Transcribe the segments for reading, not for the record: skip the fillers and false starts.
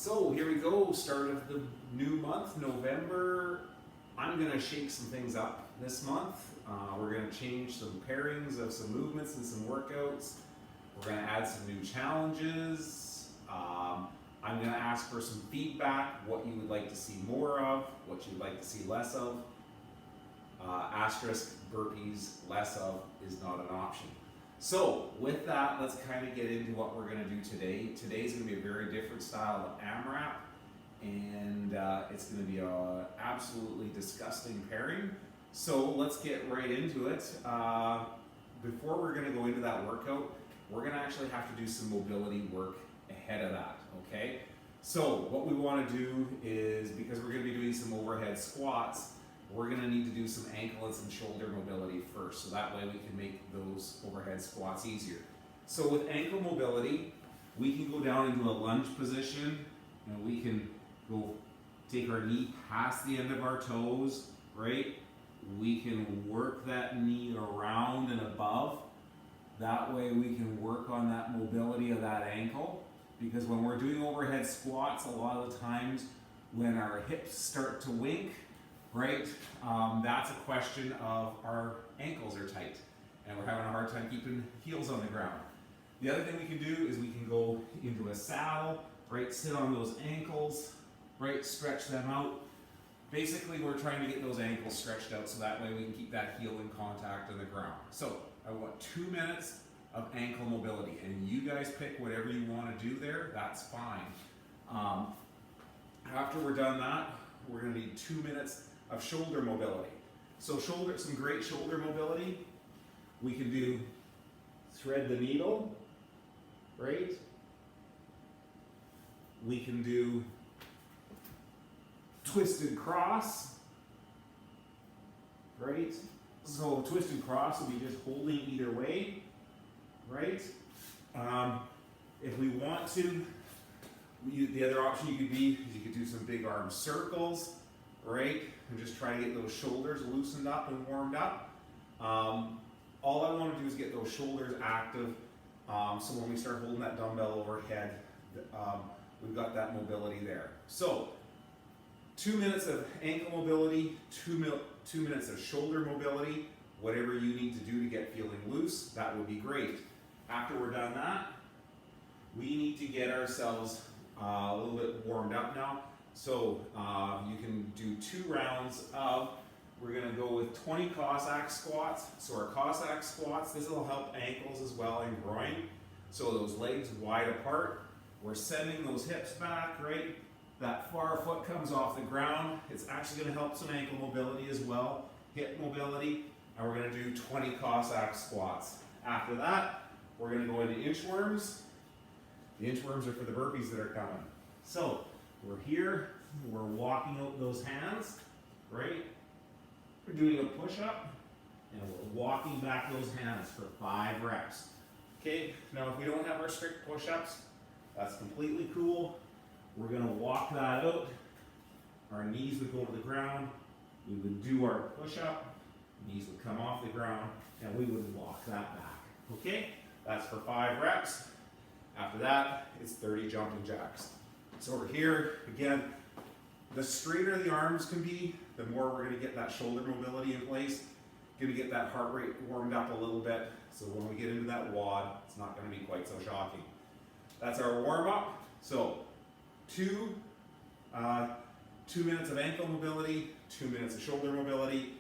So here we go, start of the new month, November. I'm gonna shake some things up this month. We're gonna change some pairings of some movements and some workouts. We're gonna add some new challenges. I'm gonna ask for some feedback, what you would like to see more of, what you'd like to see less of. Asterisk, burpees, less of is not an option. So with that, let's kind of get into what we're going to do today. Today's going to be a very different style of AMRAP, and it's going to be a absolutely disgusting pairing. So let's get right into it. Before we're going to go into that workout, we're going to actually have to do some mobility work ahead of that, okay? So what we want to do is, because we're going to be doing some overhead squats, we're going to need to do some ankle and some shoulder mobility first, so that way we can make those overhead squats easier. So with ankle mobility, we can go down into a lunge position, and we can go take our knee past the end of our toes, right? We can work that knee around and above. That way we can work on that mobility of that ankle, because when we're doing overhead squats, a lot of the times when our hips start to wink, right? That's a question of our ankles are tight and we're having a hard time keeping heels on the ground. The other thing we can do is we can go into a saddle, right? Sit on those ankles, right? Stretch them out. Basically, we're trying to get those ankles stretched out so that way we can keep that heel in contact on the ground. So I want 2 minutes of ankle mobility, and you guys pick whatever you want to do there, that's fine. After we're done that, we're going to need 2 minutes of shoulder mobility. So some great shoulder mobility. We can do thread the needle, right? We can do twisted cross, right? So twisted cross will be just holding either way, right? If we want to, the other option you could be is you could do some big arm circles, right? And just try to get those shoulders loosened up and warmed up. All I want to do is get those shoulders active, so when we start holding that dumbbell overhead, we've got that mobility there. So 2 minutes of ankle mobility, 2 minutes of shoulder mobility, whatever you need to do to get feeling loose, that would be great. After we're done that, we need to get ourselves a little bit warmed up now. So you can do 2 rounds of, we're going to go with 20 Cossack squats. So our Cossack squats, this will help ankles as well and groin. So those legs wide apart. We're sending those hips back, right? That far foot comes off the ground. It's actually going to help some ankle mobility as well, hip mobility. And we're going to do 20 Cossack squats. After that, we're going to go into inchworms. The inchworms are for the burpees that are coming. So we're here, we're walking out those hands, right? We're doing a push-up, and we're walking back those hands for 5 reps. Okay, now if we don't have our strict push-ups, that's completely cool. We're gonna walk that out. Our knees would go to the ground. We would do our push-up, knees would come off the ground, and we would walk that back. Okay, that's for 5 reps. After that, it's 30 jumping jacks. So we're here, again, the straighter the arms can be, the more we're gonna get that shoulder mobility in place, gonna get that heart rate warmed up a little bit, so when we get into that WOD, it's not gonna be quite so shocking. That's our warm up. So 2 minutes of ankle mobility, 2 minutes of shoulder mobility,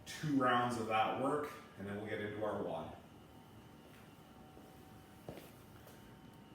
2 rounds of that work, and then we'll get into our WOD.